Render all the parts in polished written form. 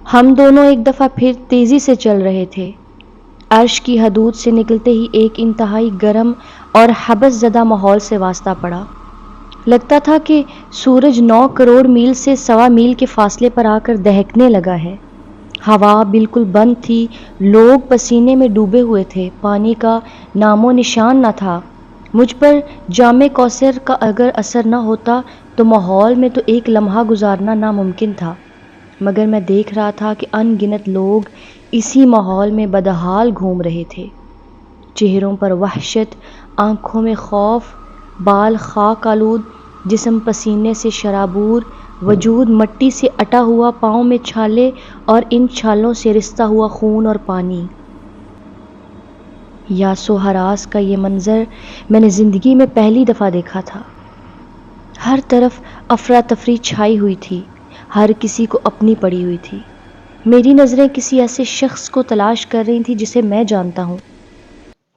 ہم دونوں ایک دفعہ پھر تیزی سے چل رہے تھے۔ عرش کی حدود سے نکلتے ہی ایک انتہائی گرم اور حبس زدہ ماحول سے واسطہ پڑا۔ لگتا تھا کہ سورج 9 کروڑ میل سے 1.25 میل کے فاصلے پر آ کر دہکنے لگا ہے۔ ہوا بالکل بند تھی، لوگ پسینے میں ڈوبے ہوئے تھے، پانی کا نام و نشان نہ تھا۔ مجھ پر جام کوثر کا اگر اثر نہ ہوتا تو ماحول میں تو ایک لمحہ گزارنا ناممکن تھا، مگر میں دیکھ رہا تھا کہ ان گنت لوگ اسی ماحول میں بدحال گھوم رہے تھے، چہروں پر وحشت، آنکھوں میں خوف، بال خاک آلود، جسم پسینے سے شرابور، وجود مٹی سے اٹا ہوا، پاؤں میں چھالے اور ان چھالوں سے رستا ہوا خون اور پانی۔ یاس و ہراس کا یہ منظر میں نے زندگی میں پہلی دفعہ دیکھا تھا۔ ہر طرف افراتفری چھائی ہوئی تھی، ہر کسی کو اپنی پڑی ہوئی تھی۔ میری نظریں کسی ایسے شخص کو تلاش کر رہی تھیں جسے میں جانتا ہوں۔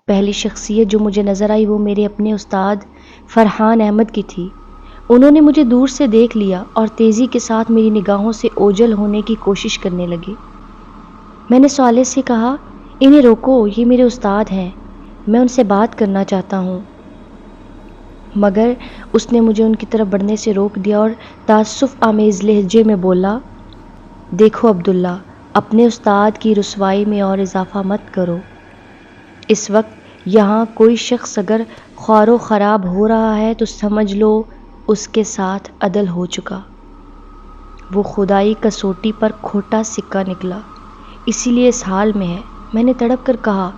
پہلی شخصیت جو مجھے نظر آئی وہ میرے اپنے استاد فرحان احمد کی تھی۔ انہوں نے مجھے دور سے دیکھ لیا اور تیزی کے ساتھ میری نگاہوں سے اوجھل ہونے کی کوشش کرنے لگے۔ میں نے صالح سے کہا، انہیں روکو، یہ میرے استاد ہیں، میں ان سے بات کرنا چاہتا ہوں۔ مگر اس نے مجھے ان کی طرف بڑھنے سے روک دیا اور تعسف آمیز لہجے میں بولا، دیکھو عبداللہ، اپنے استاد کی رسوائی میں اور اضافہ مت کرو۔ اس وقت یہاں کوئی شخص اگر خوار و خراب ہو رہا ہے تو سمجھ لو اس کے ساتھ عدل ہو چکا۔ وہ خدائی کسوٹی پر کھوٹا سکہ نکلا، اسی لیے اس حال میں ہے۔ میں نے تڑپ کر کہا،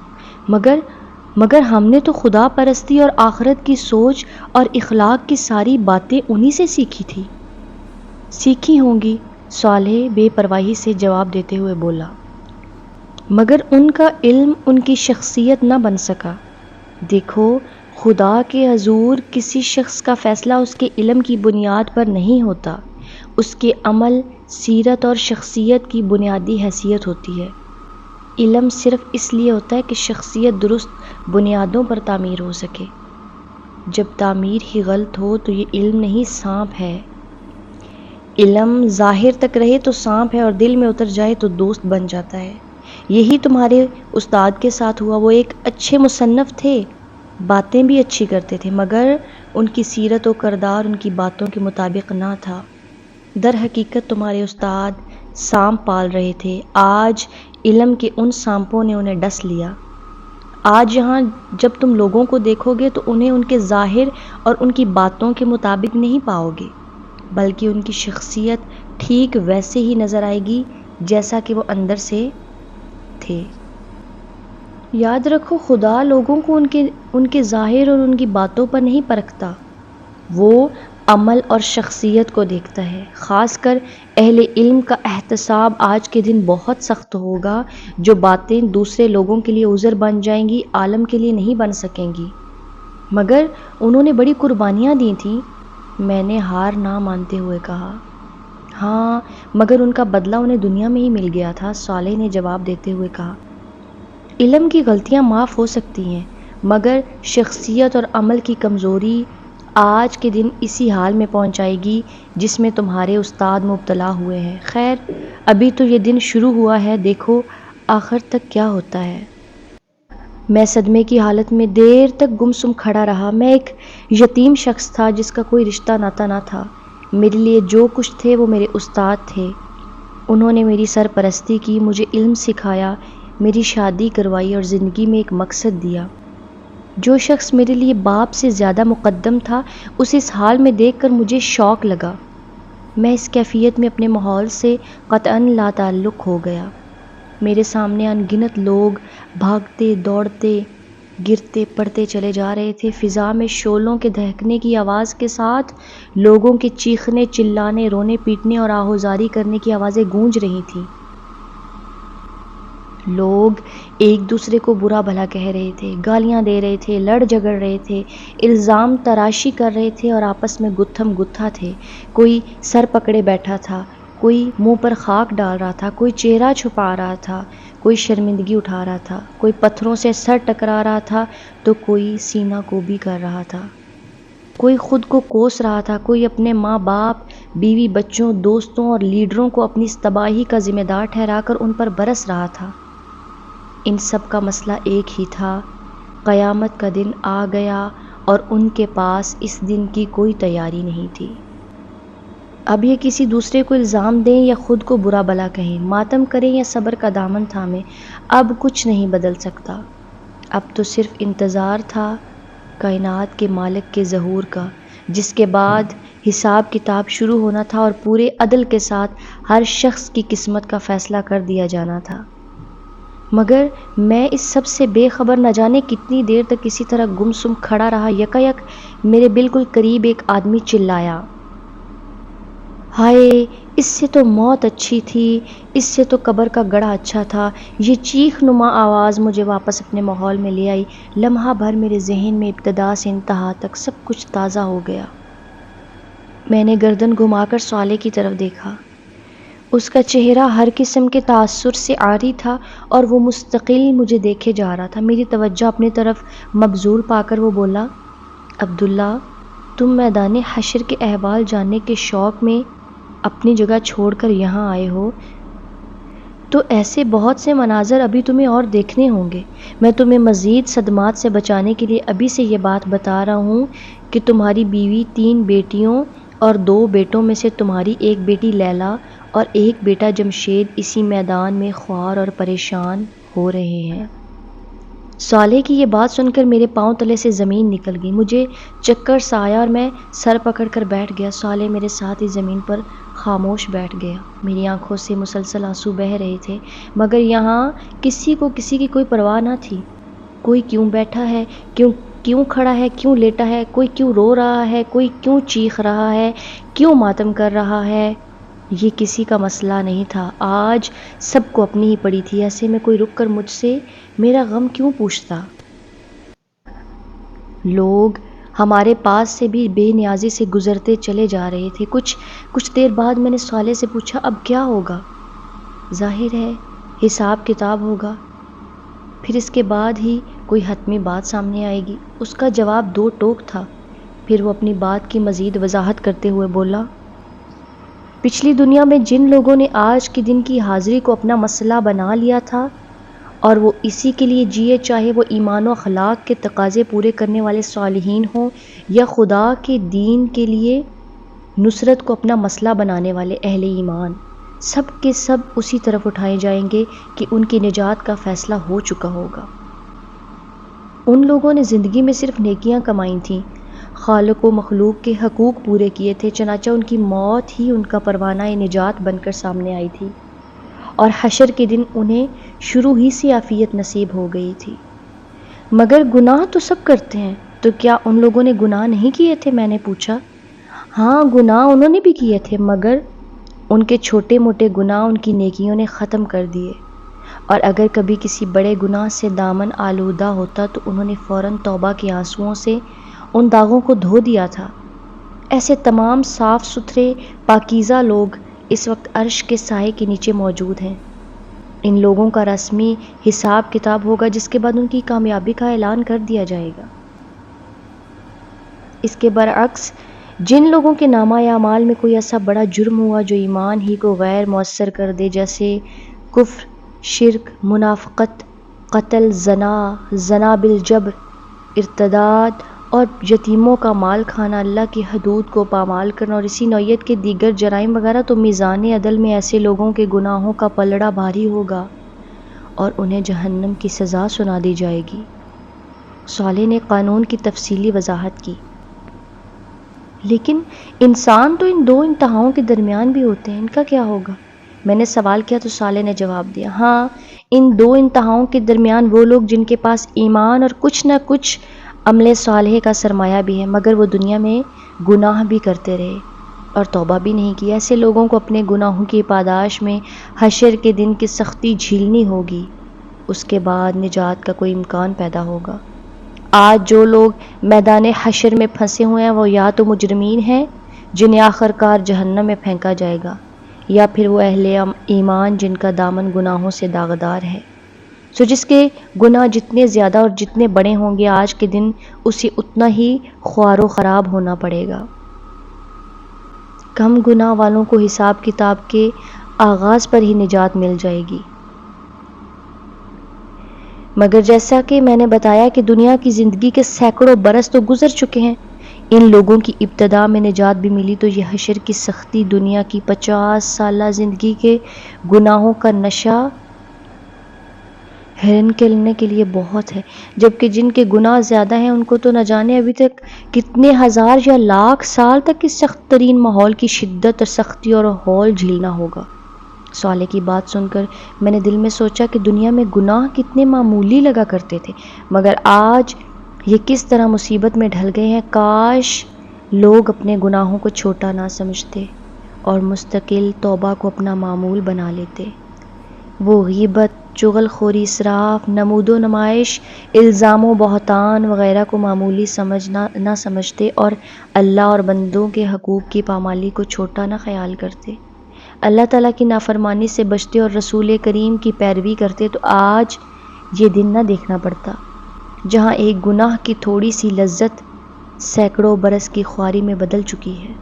مگر ہم نے تو خدا پرستی اور آخرت کی سوچ اور اخلاق کی ساری باتیں انہی سے سیکھی تھی۔ سیکھی ہوں گی، صالح بے پرواہی سے جواب دیتے ہوئے بولا، مگر ان کا علم ان کی شخصیت نہ بن سکا۔ دیکھو، خدا کے حضور کسی شخص کا فیصلہ اس کے علم کی بنیاد پر نہیں ہوتا، اس کے عمل، سیرت اور شخصیت کی بنیادی حیثیت ہوتی ہے۔ علم صرف اس لیے ہوتا ہے کہ شخصیت درست بنیادوں پر تعمیر ہو سکے۔ جب تعمیر ہی غلط ہو تو یہ علم نہیں، سانپ ہے۔ علم ظاہر تک رہے تو سانپ ہے اور دل میں اتر جائے تو دوست بن جاتا ہے۔ یہی تمہارے استاد کے ساتھ ہوا۔ وہ ایک اچھے مصنف تھے، باتیں بھی اچھی کرتے تھے، مگر ان کی سیرت و کردار ان کی باتوں کے مطابق نہ تھا۔ در حقیقت تمہارے استاد سانپ پال رہے تھے، آج علم کے ان سانپوں نے انہیں ڈس لیا۔ آج یہاں جب تم لوگوں کو دیکھو گے تو انہیں ان کے ظاہر اور ان کی باتوں کے مطابق نہیں پاؤ گے، بلکہ ان کی شخصیت ٹھیک ویسے ہی نظر آئے گی جیسا کہ وہ اندر سے تھے۔ یاد رکھو، خدا لوگوں کو ان کے ظاہر اور ان کی باتوں پر نہیں پرکھتا، وہ عمل اور شخصیت کو دیکھتا ہے۔ خاص کر اہل علم کا احتساب آج کے دن بہت سخت ہوگا۔ جو باتیں دوسرے لوگوں کے لیے عذر بن جائیں گی، عالم کے لیے نہیں بن سکیں گی۔ مگر انہوں نے بڑی قربانیاں دی تھیں، میں نے ہار نہ مانتے ہوئے کہا۔ ہاں، مگر ان کا بدلہ انہیں دنیا میں ہی مل گیا تھا، صالح نے جواب دیتے ہوئے کہا۔ علم کی غلطیاں معاف ہو سکتی ہیں، مگر شخصیت اور عمل کی کمزوری آج کے دن اسی حال میں پہنچائے گی جس میں تمہارے استاد مبتلا ہوئے ہیں۔ خیر، ابھی تو یہ دن شروع ہوا ہے، دیکھو آخر تک کیا ہوتا ہے۔ میں صدمے کی حالت میں دیر تک گمسم کھڑا رہا۔ میں ایک یتیم شخص تھا جس کا کوئی رشتہ ناتا نہ تھا۔ میرے لیے جو کچھ تھے وہ میرے استاد تھے۔ انہوں نے میری سرپرستی کی، مجھے علم سکھایا، میری شادی کروائی اور زندگی میں ایک مقصد دیا۔ جو شخص میرے لیے باپ سے زیادہ مقدم تھا، اسے اس حال میں دیکھ کر مجھے شوق لگا۔ میں اس کیفیت میں اپنے ماحول سے قطعاً لا تعلق ہو گیا۔ میرے سامنے ان گنت لوگ بھاگتے، دوڑتے، گرتے پڑتے چلے جا رہے تھے۔ فضا میں شعلوں کے دہکنے کی آواز کے ساتھ لوگوں کے چیخنے، چلانے، رونے پیٹنے اور آہوزاری کرنے کی آوازیں گونج رہی تھیں۔ لوگ ایک دوسرے کو برا بھلا کہہ رہے تھے، گالیاں دے رہے تھے، لڑ جھگڑ رہے تھے، الزام تراشی کر رہے تھے اور آپس میں گتھم گتھا تھے۔ کوئی سر پکڑے بیٹھا تھا، کوئی منہ پر خاک ڈال رہا تھا، کوئی چہرہ چھپا رہا تھا، کوئی شرمندگی اٹھا رہا تھا، کوئی پتھروں سے سر ٹکرا رہا تھا تو کوئی سینہ کوبی کر رہا تھا۔ کوئی خود کو کوس رہا تھا، کوئی اپنے ماں باپ، بیوی بچوں، دوستوں اور لیڈروں کو اپنی اس تباہی کا ذمہ دار ٹھہرا کر ان پر برس رہا تھا۔ ان سب کا مسئلہ ایک ہی تھا، قیامت کا دن آ گیا اور ان کے پاس اس دن کی کوئی تیاری نہیں تھی۔ اب یہ کسی دوسرے کو الزام دیں یا خود کو برا بھلا کہیں، ماتم کریں یا صبر کا دامن تھامیں، اب کچھ نہیں بدل سکتا۔ اب تو صرف انتظار تھا کائنات کے مالک کے ظہور کا، جس کے بعد حساب کتاب شروع ہونا تھا اور پورے عدل کے ساتھ ہر شخص کی قسمت کا فیصلہ کر دیا جانا تھا۔ مگر میں اس سب سے بے خبر نہ جانے کتنی دیر تک اسی طرح گمسم کھڑا رہا۔ یکایک میرے بالکل قریب ایک آدمی چلایا، ہائے، اس سے تو موت اچھی تھی، اس سے تو قبر کا گڑھا اچھا تھا۔ یہ چیخ نما آواز مجھے واپس اپنے ماحول میں لے آئی۔ لمحہ بھر میرے ذہن میں ابتدا سے انتہا تک سب کچھ تازہ ہو گیا۔ میں نے گردن گھما کر صالح کی طرف دیکھا۔ اس کا چہرہ ہر قسم کے تاثر سے عاری تھا اور وہ مستقل مجھے دیکھے جا رہا تھا۔ میری توجہ اپنی طرف مبذول پا کر وہ بولا، عبداللہ، تم میدان حشر کے احوال جاننے کے شوق میں اپنی جگہ چھوڑ کر یہاں آئے ہو تو ایسے بہت سے مناظر ابھی تمہیں اور دیکھنے ہوں گے۔ میں تمہیں مزید صدمات سے بچانے کے لیے ابھی سے یہ بات بتا رہا ہوں کہ تمہاری بیوی، 3 بیٹیوں اور 2 بیٹوں میں سے تمہاری ایک بیٹی لیلا اور ایک بیٹا جمشید اسی میدان میں خوار اور پریشان ہو رہے ہیں۔ صالح کی یہ بات سن کر میرے پاؤں تلے سے زمین نکل گئی، مجھے چکر سا آیا اور میں سر پکڑ کر بیٹھ گیا۔ صالح میرے ساتھ ہی زمین پر خاموش بیٹھ گیا۔ میری آنکھوں سے مسلسل آنسو بہہ رہے تھے، مگر یہاں کسی کو کسی کی کوئی پرواہ نہ تھی۔ کوئی کیوں بیٹھا ہے، کیوں کھڑا ہے، کیوں لیٹا ہے، کوئی کیوں رو رہا ہے، کوئی کیوں چیخ رہا ہے، کیوں ماتم کر رہا ہے، یہ کسی کا مسئلہ نہیں تھا۔ آج سب کو اپنی ہی پڑی تھی۔ ایسے میں کوئی رک کر مجھ سے میرا غم کیوں پوچھتا؟ لوگ ہمارے پاس سے بھی بے نیازی سے گزرتے چلے جا رہے تھے۔ کچھ دیر بعد میں نے صالح سے پوچھا، اب کیا ہوگا؟ ظاہر ہے حساب کتاب ہوگا، پھر اس کے بعد ہی کوئی حتمی بات سامنے آئے گی۔ اس کا جواب 2 ٹوک تھا۔ پھر وہ اپنی بات کی مزید وضاحت کرتے ہوئے بولا، پچھلی دنیا میں جن لوگوں نے آج کے دن کی حاضری کو اپنا مسئلہ بنا لیا تھا اور وہ اسی کے لیے جیے، چاہے وہ ایمان و اخلاق کے تقاضے پورے کرنے والے صالحین ہوں یا خدا کے دین کے لیے نصرت کو اپنا مسئلہ بنانے والے اہل ایمان، سب کے سب اسی طرف اٹھائے جائیں گے کہ ان کی نجات کا فیصلہ ہو چکا ہوگا۔ ان لوگوں نے زندگی میں صرف نیکیاں کمائی تھیں، خالق و مخلوق کے حقوق پورے کیے تھے، چنانچہ ان کی موت ہی ان کا پروانہ نجات بن کر سامنے آئی تھی اور حشر کے دن انہیں شروع ہی سے عافیت نصیب ہو گئی تھی۔ مگر گناہ تو سب کرتے ہیں، تو کیا ان لوگوں نے گناہ نہیں کیے تھے؟ میں نے پوچھا۔ ہاں، گناہ انہوں نے بھی کیے تھے، مگر ان کے چھوٹے موٹے گناہ ان کی نیکیوں نے ختم کر دیے، اور اگر کبھی کسی بڑے گناہ سے دامن آلودہ ہوتا تو انہوں نے فوراً توبہ کے آنسوؤں سے ان داغوں کو دھو دیا تھا۔ ایسے تمام صاف ستھرے پاکیزہ لوگ اس وقت عرش کے سائے کے نیچے موجود ہیں۔ ان لوگوں کا رسمی حساب کتاب ہوگا، جس کے بعد ان کی کامیابی کا اعلان کر دیا جائے گا۔ اس کے برعکس جن لوگوں کے نامہ اعمال میں کوئی ایسا بڑا جرم ہوا جو ایمان ہی کو غیر مؤثر کر دے، جیسے کفر، شرک، منافقت، قتل، زنا بالجبر، ارتداد اور یتیموں کا مال کھانا، اللہ کی حدود کو پامال کرنا اور اسی نوعیت کے دیگر جرائم وغیرہ، تو میزان عدل میں ایسے لوگوں کے گناہوں کا پلڑا بھاری ہوگا اور انہیں جہنم کی سزا سنا دی جائے گی۔ صالح نے قانون کی تفصیلی وضاحت کی۔ لیکن انسان تو ان 2 انتہاؤں کے درمیان بھی ہوتے ہیں، ان کا کیا ہوگا؟ میں نے سوال کیا تو صالح نے جواب دیا، ہاں، ان 2 انتہاؤں کے درمیان وہ لوگ جن کے پاس ایمان اور کچھ نہ کچھ عمل صالح کا سرمایہ بھی ہے، مگر وہ دنیا میں گناہ بھی کرتے رہے اور توبہ بھی نہیں کی۔ ایسے لوگوں کو اپنے گناہوں کی پاداش میں حشر کے دن کی سختی جھیلنی ہوگی، اس کے بعد نجات کا کوئی امکان پیدا ہوگا۔ آج جو لوگ میدان حشر میں پھنسے ہوئے ہیں وہ یا تو مجرمین ہیں جنہیں آخر کار جہنم میں پھینکا جائے گا، یا پھر وہ اہل ایمان جن کا دامن گناہوں سے داغدار ہے۔ سو جس کے گناہ جتنے زیادہ اور جتنے بڑے ہوں گے آج کے دن اسے اتنا ہی خوار و خراب ہونا پڑے گا۔ کم گناہ والوں کو حساب کتاب کے آغاز پر ہی نجات مل جائے گی۔ مگر جیسا کہ میں نے بتایا کہ دنیا کی زندگی کے سینکڑوں برس تو گزر چکے ہیں، ان لوگوں کی ابتدا میں نجات بھی ملی تو یہ حشر کی سختی دنیا کی 50 سالہ زندگی کے گناہوں کا نشہ ہرن کھلنے کے لیے بہت ہے، جبکہ جن کے گناہ زیادہ ہیں ان کو تو نہ جانے ابھی تک کتنے ہزار یا لاکھ سال تک اس سخت ترین ماحول کی شدت اور سختی اور ہول جھیلنا ہوگا۔ صالح کی بات سن کر میں نے دل میں سوچا کہ دنیا میں گناہ کتنے معمولی لگا کرتے تھے، مگر آج یہ کس طرح مصیبت میں ڈھل گئے ہیں۔ کاش لوگ اپنے گناہوں کو چھوٹا نہ سمجھتے اور مستقل توبہ کو اپنا معمول بنا لیتے۔ وہ غیبت، چغل خوری، اسراف، نمود و نمائش، الزام و بہتان وغیرہ کو معمولی نہ سمجھتے اور اللہ اور بندوں کے حقوق کی پامالی کو چھوٹا نہ خیال کرتے، اللہ تعالیٰ کی نافرمانی سے بچتے اور رسول کریم کی پیروی کرتے، تو آج یہ دن نہ دیکھنا پڑتا جہاں ایک گناہ کی تھوڑی سی لذت سینکڑوں برس کی خواری میں بدل چکی ہے۔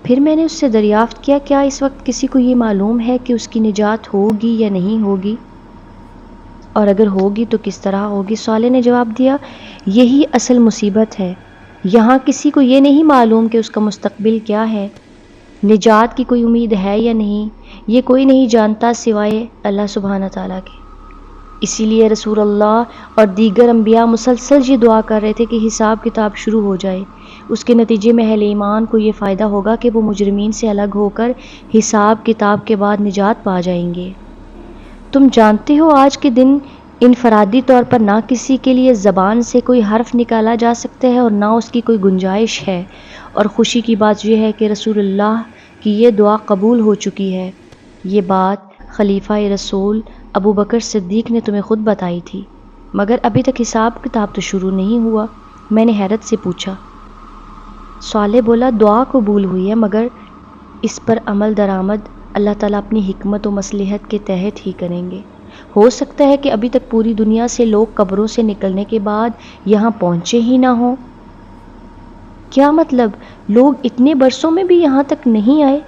پھر میں نے اس سے دریافت کیا، کیا اس وقت کسی کو یہ معلوم ہے کہ اس کی نجات ہوگی یا نہیں ہوگی، اور اگر ہوگی تو کس طرح ہوگی؟ صالح نے جواب دیا، یہی اصل مصیبت ہے، یہاں کسی کو یہ نہیں معلوم کہ اس کا مستقبل کیا ہے، نجات کی کوئی امید ہے یا نہیں، یہ کوئی نہیں جانتا سوائے اللہ سبحانہ تعالیٰ کے۔ اسی لیے رسول اللہ اور دیگر انبیاء مسلسل یہ دعا کر رہے تھے کہ حساب کتاب شروع ہو جائے، اس کے نتیجے میں اہل ایمان کو یہ فائدہ ہوگا کہ وہ مجرمین سے الگ ہو کر حساب کتاب کے بعد نجات پا جائیں گے۔ تم جانتے ہو آج کے دن انفرادی طور پر نہ کسی کے لیے زبان سے کوئی حرف نکالا جا سکتا ہے اور نہ اس کی کوئی گنجائش ہے، اور خوشی کی بات یہ ہے کہ رسول اللہ کی یہ دعا قبول ہو چکی ہے۔ یہ بات خلیفہ رسول ابو بکر صدیق نے تمہیں خود بتائی تھی، مگر ابھی تک حساب کتاب تو شروع نہیں ہوا۔ میں نے حیرت سے پوچھا۔ صالح بولا، دعا قبول ہوئی ہے مگر اس پر عمل درآمد اللہ تعالیٰ اپنی حکمت و مصلحت کے تحت ہی کریں گے۔ ہو سکتا ہے کہ ابھی تک پوری دنیا سے لوگ قبروں سے نکلنے کے بعد یہاں پہنچے ہی نہ ہوں۔ کیا مطلب؟ لوگ اتنے برسوں میں بھی یہاں تک نہیں آئے؟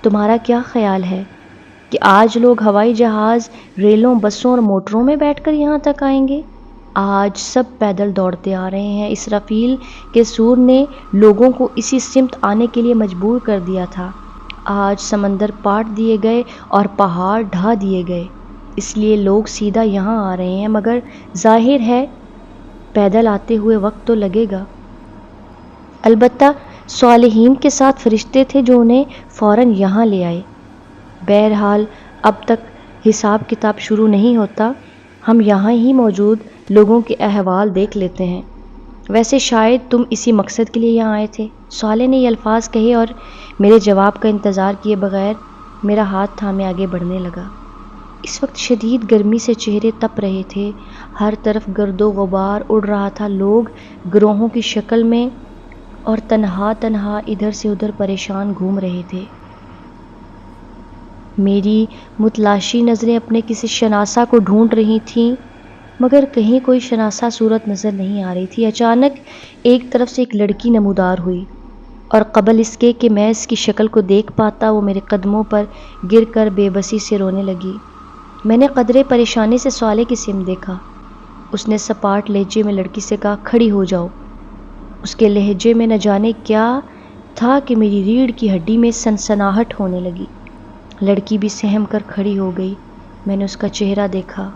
تمہارا کیا خیال ہے کہ آج لوگ ہوائی جہاز، ریلوں، بسوں اور موٹروں میں بیٹھ کر یہاں تک آئیں گے؟ آج سب پیدل دوڑتے آ رہے ہیں۔ اسرافیل کے سور نے لوگوں کو اسی سمت آنے کے لیے مجبور کر دیا تھا۔ آج سمندر پاٹ دیے گئے اور پہاڑ ڈھا دیے گئے، اس لیے لوگ سیدھا یہاں آ رہے ہیں، مگر ظاہر ہے پیدل آتے ہوئے وقت تو لگے گا۔ البتہ صالحین کے ساتھ فرشتے تھے جو انہیں فوراً یہاں لے آئے۔ بہرحال اب تک حساب کتاب شروع نہیں ہوتا، ہم یہاں ہی موجود لوگوں کے احوال دیکھ لیتے ہیں۔ ویسے شاید تم اسی مقصد کے لیے یہاں آئے تھے۔ صالح نے یہ الفاظ کہے اور میرے جواب کا انتظار کیے بغیر میرا ہاتھ تھامے آگے بڑھنے لگا۔ اس وقت شدید گرمی سے چہرے تپ رہے تھے، ہر طرف گرد و غبار اڑ رہا تھا، لوگ گروہوں کی شکل میں اور تنہا تنہا ادھر سے ادھر پریشان گھوم رہے تھے۔ میری متلاشی نظریں اپنے کسی شناسا کو ڈھونڈ رہی تھیں، مگر کہیں کوئی شناسا صورت نظر نہیں آ رہی تھی۔ اچانک ایک طرف سے ایک لڑکی نمودار ہوئی، اور قبل اس کے کہ میں اس کی شکل کو دیکھ پاتا وہ میرے قدموں پر گر کر بے بسی سے رونے لگی۔ میں نے قدرے پریشانی سے صالح کی سمت دیکھا۔ اس نے سپاٹ لہجے میں لڑکی سے کہا، کھڑی ہو جاؤ۔ اس کے لہجے میں نہ جانے کیا تھا کہ میری ریڑھ کی ہڈی میں سنسناہٹ ہونے لگی۔ لڑکی بھی سہم کر کھڑی ہو گئی۔ میں نے اس کا چہرہ دیکھا۔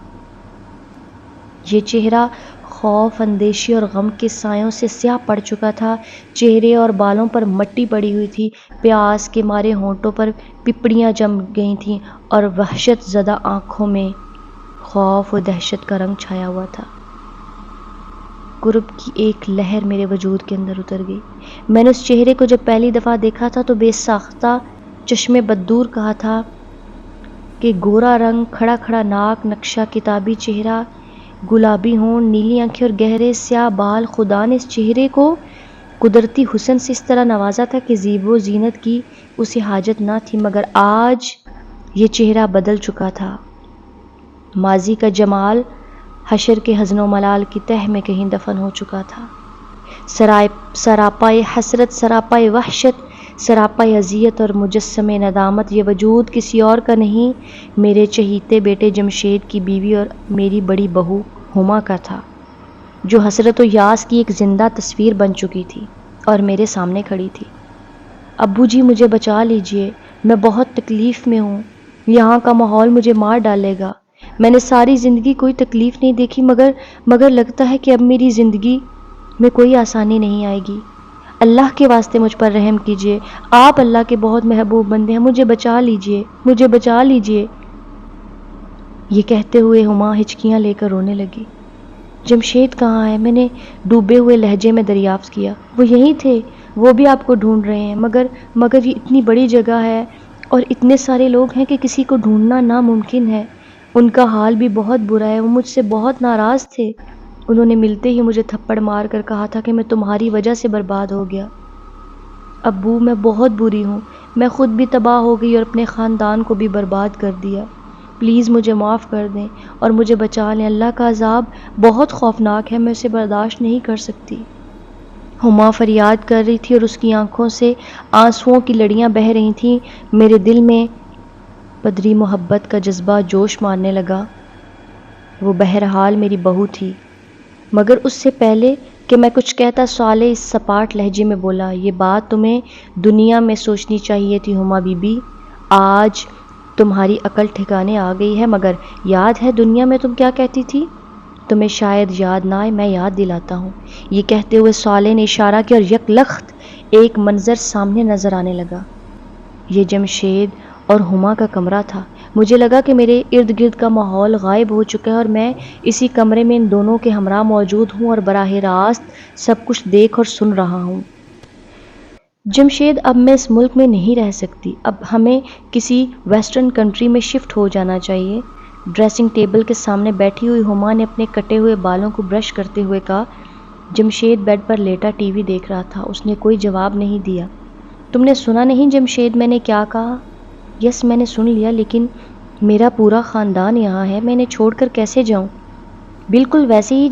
یہ چہرہ خوف، اندیشی اور غم کے سایوں سے سیاہ پڑ چکا تھا۔ چہرے اور بالوں پر مٹی پڑی ہوئی تھی، پیاس کے مارے ہونٹوں پر پپڑیاں جم گئی تھیں اور وحشت زدہ آنکھوں میں خوف و دہشت کا رنگ چھایا ہوا تھا۔ قرب کی ایک لہر میرے وجود کے اندر اتر گئی۔ میں نے اس چہرے کو جب پہلی دفعہ دیکھا تھا تو بے ساختہ چشمے بددور کہا تھا کہ گورا رنگ، کھڑا کھڑا ناک، نقشہ کتابی چہرہ، گلابی ہونٹ، نیلی آنکھیں اور گہرے سیاہ بال، خدا نے اس چہرے کو قدرتی حسن سے اس طرح نوازا تھا کہ زیب و زینت کی اسے حاجت نہ تھی، مگر آج یہ چہرہ بدل چکا تھا۔ ماضی کا جمال حشر کے حزن و ملال کی تہ میں کہیں دفن ہو چکا تھا۔ سراپائے حسرت، سراپائے وحشت، سراپائے اذیت اور مجسم ندامت، یہ وجود کسی اور کا نہیں، میرے چہیتے بیٹے جمشید کی بیوی اور میری بڑی بہو ہما کا تھا، جو حسرت و یاس کی ایک زندہ تصویر بن چکی تھی اور میرے سامنے کھڑی تھی۔ ابو جی مجھے بچا لیجئے، میں بہت تکلیف میں ہوں، یہاں کا ماحول مجھے مار ڈالے گا۔ میں نے ساری زندگی کوئی تکلیف نہیں دیکھی، مگر لگتا ہے کہ اب میری زندگی میں کوئی آسانی نہیں آئے گی۔ اللہ کے واسطے مجھ پر رحم کیجئے، آپ اللہ کے بہت محبوب بندے ہیں، مجھے بچا لیجئے، مجھے بچا لیجئے۔ یہ کہتے ہوئے ہما ہچکیاں لے کر رونے لگی۔ جمشید کہاں ہے؟ میں نے ڈوبے ہوئے لہجے میں دریافت کیا۔ وہ یہیں تھے، وہ بھی آپ کو ڈھونڈ رہے ہیں، مگر یہ اتنی بڑی جگہ ہے اور اتنے سارے لوگ ہیں کہ کسی کو ڈھونڈنا ناممکن ہے۔ ان کا حال بھی بہت برا ہے، وہ مجھ سے بہت ناراض تھے۔ انہوں نے ملتے ہی مجھے تھپڑ مار کر کہا تھا کہ میں تمہاری وجہ سے برباد ہو گیا۔ ابو میں بہت بری ہوں، میں خود بھی تباہ ہو گئی اور اپنے خاندان کو بھی برباد کر دیا۔ پلیز مجھے معاف کر دیں اور مجھے بچا لیں، اللہ کا عذاب بہت خوفناک ہے، میں اسے برداشت نہیں کر سکتی۔ ہما فریاد کر رہی تھی اور اس کی آنکھوں سے آنسوؤں کی لڑیاں بہہ رہی تھیں۔ میرے دل میں پدری محبت کا جذبہ جوش مارنے لگا۔ وہ بہرحال میری بہو تھی، مگر اس سے پہلے کہ میں کچھ کہتا صالح اس سپاٹ لہجے میں بولا، یہ بات تمہیں دنیا میں سوچنی چاہیے تھی ہما بی بی، آج تمہاری عقل ٹھکانے آ گئی ہے، مگر یاد ہے دنیا میں تم کیا کہتی تھی؟ تمہیں شاید یاد نہ آئے، میں یاد دلاتا ہوں۔ یہ کہتے ہوئے صالح نے اشارہ کیا اور یک لخت ایک منظر سامنے نظر آنے لگا۔ یہ جمشید اور ہما کا کمرہ تھا۔ مجھے لگا کہ میرے ارد گرد کا ماحول غائب ہو چکا ہے اور میں اسی کمرے میں ان دونوں کے ہمراہ موجود ہوں اور براہ راست سب کچھ دیکھ اور سن رہا ہوں۔ جمشید، اب میں اس ملک میں نہیں رہ سکتی، اب ہمیں کسی ویسٹرن کنٹری میں شفٹ ہو جانا چاہیے۔ ڈریسنگ ٹیبل کے سامنے بیٹھی ہوئی ہما نے اپنے کٹے ہوئے بالوں کو برش کرتے ہوئے کہا۔ جمشید بیڈ پر لیٹا ٹی وی دیکھ رہا تھا، اس نے کوئی جواب نہیں دیا۔ تم نے سنا نہیں جمشید میں نے کیا کہا؟ یس میں نے سن لیا، لیکن میرا پورا خاندان یہاں ہے، میں انہیں چھوڑ کر کیسے جاؤں؟ بالکل ویسے ہی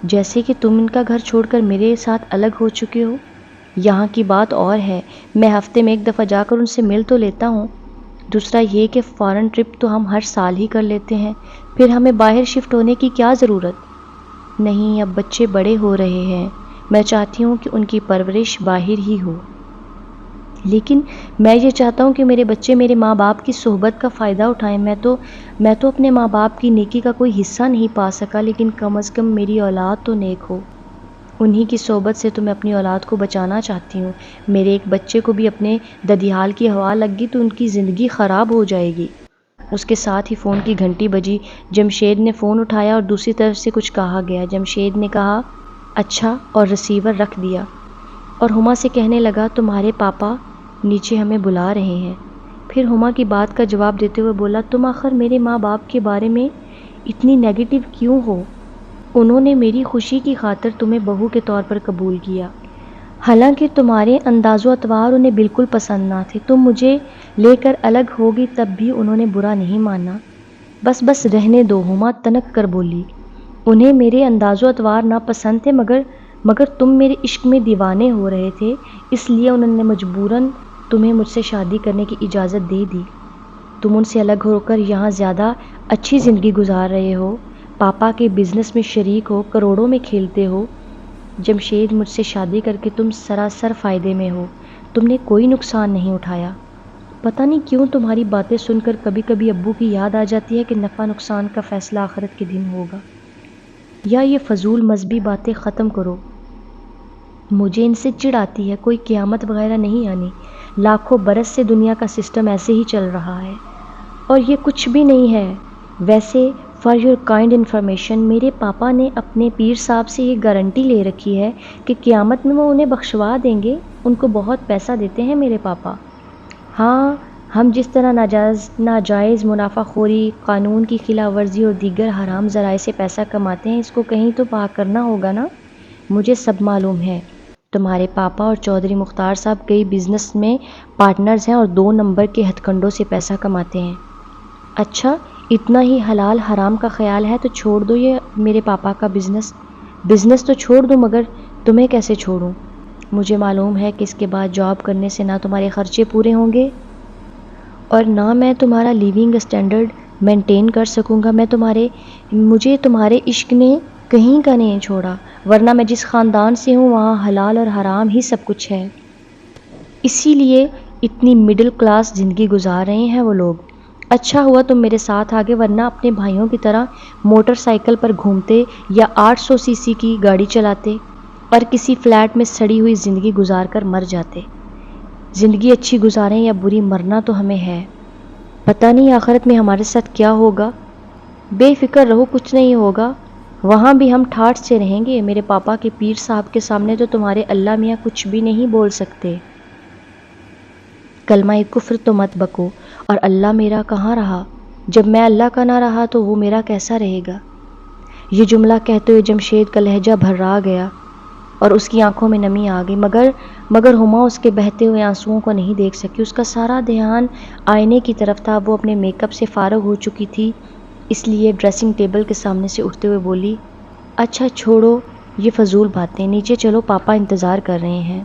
جیسے کہ تم ان کا گھر چھوڑ کر میرے ساتھ الگ ہو چکے ہو۔ یہاں کی بات اور ہے، میں ہفتے میں ایک دفعہ جا کر ان سے مل تو لیتا ہوں، دوسرا یہ کہ فارن ٹرپ تو ہم ہر سال ہی کر لیتے ہیں، پھر ہمیں باہر شفٹ ہونے کی کیا ضرورت؟ نہیں، اب بچے بڑے ہو رہے ہیں، میں چاہتی ہوں کہ ان کی پرورش باہر ہی ہو، لیکن میں یہ چاہتا ہوں کہ میرے بچے میرے ماں باپ کی صحبت کا فائدہ اٹھائیں۔ میں تو اپنے ماں باپ کی نیکی کا کوئی حصہ نہیں پا سکا، لیکن کم از کم میری اولاد تو نیک ہو۔ انہی کی صحبت سے تو میں اپنی اولاد کو بچانا چاہتی ہوں۔ میرے ایک بچے کو بھی اپنے ددیال کی ہوا لگ گئی تو ان کی زندگی خراب ہو جائے گی۔ اس کے ساتھ ہی فون کی گھنٹی بجی۔ جمشید نے فون اٹھایا اور دوسری طرف سے کچھ کہا گیا۔ جمشید نے کہا اچھا اور ریسیور رکھ دیا، اور ہما سے کہنے لگا تمہارے پاپا نیچے ہمیں بلا رہے ہیں۔ پھر ہما کی بات کا جواب دیتے ہوئے بولا، تم آخر میرے ماں باپ کے بارے میں اتنی نیگیٹو کیوں ہو؟ انہوں نے میری خوشی کی خاطر تمہیں بہو کے طور پر قبول کیا، حالانکہ تمہارے انداز و اطوار انہیں بالکل پسند نہ تھے۔ تم مجھے لے کر الگ ہوگی تب بھی انہوں نے برا نہیں مانا۔ بس رہنے دو، ہما تنک کر بولی، انہیں میرے انداز و اطوار ناپسند تھے، مگر تم میرے عشق میں دیوانے ہو رہے تھے، اس لیے انہوں نے مجبوراً تمہیں مجھ سے شادی کرنے کی اجازت دے دی۔ تم ان سے الگ ہو کر یہاں زیادہ اچھی زندگی گزار رہے ہو، پاپا کے بزنس میں شریک ہو، کروڑوں میں کھیلتے ہو۔ جمشید، مجھ سے شادی کر کے تم سراسر فائدے میں ہو، تم نے کوئی نقصان نہیں اٹھایا۔ پتہ نہیں کیوں تمہاری باتیں سن کر کبھی کبھی ابو کی یاد آ جاتی ہے کہ نفع نقصان کا فیصلہ آخرت کے دن ہوگا۔ یا یہ فضول مذہبی باتیں ختم کرو، مجھے ان سے چڑ آتی ہے۔ کوئی قیامت وغیرہ نہیں آنی، لاکھوں برس سے دنیا کا سسٹم ایسے ہی چل رہا ہے، اور یہ کچھ بھی نہیں ہے۔ ویسے فار یور کائنڈ انفارمیشن، میرے پاپا نے اپنے پیر صاحب سے یہ گارنٹی لے رکھی ہے کہ قیامت میں وہ انہیں بخشوا دیں گے، ان کو بہت پیسہ دیتے ہیں میرے پاپا۔ ہاں، ہم جس طرح ناجائز منافع خوری، قانون کی خلاف ورزی اور دیگر حرام ذرائع سے پیسہ کماتے ہیں، اس کو کہیں تو پاک کرنا ہوگا نا۔ مجھے سب معلوم ہے، تمہارے پاپا اور چودھری مختار صاحب کئی بزنس میں پارٹنرز ہیں اور 2 نمبر کے ہتھ کنڈوں سے پیسہ کماتے ہیں۔ اچھا، اتنا ہی حلال حرام کا خیال ہے تو چھوڑ دو یہ میرے پاپا کا بزنس تو چھوڑ دو، مگر تمہیں کیسے چھوڑوں؟ مجھے معلوم ہے کہ اس کے بعد جاب کرنے سے نہ تمہارے خرچے پورے ہوں گے اور نہ میں تمہارا لیونگ اسٹینڈرڈ مینٹین کر سکوں گا۔ مجھے تمہارے عشق نے کہیں کا نہیں چھوڑا، ورنہ میں جس خاندان سے ہوں وہاں حلال اور حرام ہی سب کچھ ہے۔ اسی لیے اتنی مڈل کلاس زندگی گزار رہے ہیں وہ لوگ۔ اچھا ہوا تم میرے ساتھ آگے، ورنہ اپنے بھائیوں کی طرح موٹر سائیکل پر گھومتے یا 800 سی سی کی گاڑی چلاتے اور کسی فلیٹ میں سڑی ہوئی زندگی گزار کر مر جاتے۔ زندگی اچھی گزاریں یا بری، مرنا تو ہمیں ہے۔ پتہ نہیں آخرت میں ہمارے ساتھ کیا ہوگا۔ بے فکر رہو، کچھ نہیں ہوگا، وہاں بھی ہم ٹھاٹھ سے رہیں گے۔ میرے پاپا کے پیر صاحب کے سامنے تو تمہارے اللہ میاں کچھ بھی نہیں بول سکتے۔ کلمہ کفر تو مت بکو، اور اللہ میرا کہاں رہا؟ جب میں اللہ کا نہ رہا تو وہ میرا کیسا رہے گا؟ یہ جملہ کہتے ہوئے جمشید کا لہجہ بھرا گیا اور اس کی آنکھوں میں نمی آ گئی، مگر ہما اس کے بہتے ہوئے آنسوؤں کو نہیں دیکھ سکی۔ اس کا سارا دھیان آئینے کی طرف تھا۔ وہ اپنے میک اپ سے فارغ ہو چکی تھی، اس لیے ڈریسنگ ٹیبل کے سامنے سے اٹھتے ہوئے بولی، اچھا چھوڑو یہ فضول باتیں، نیچے چلو، پاپا انتظار کر رہے ہیں۔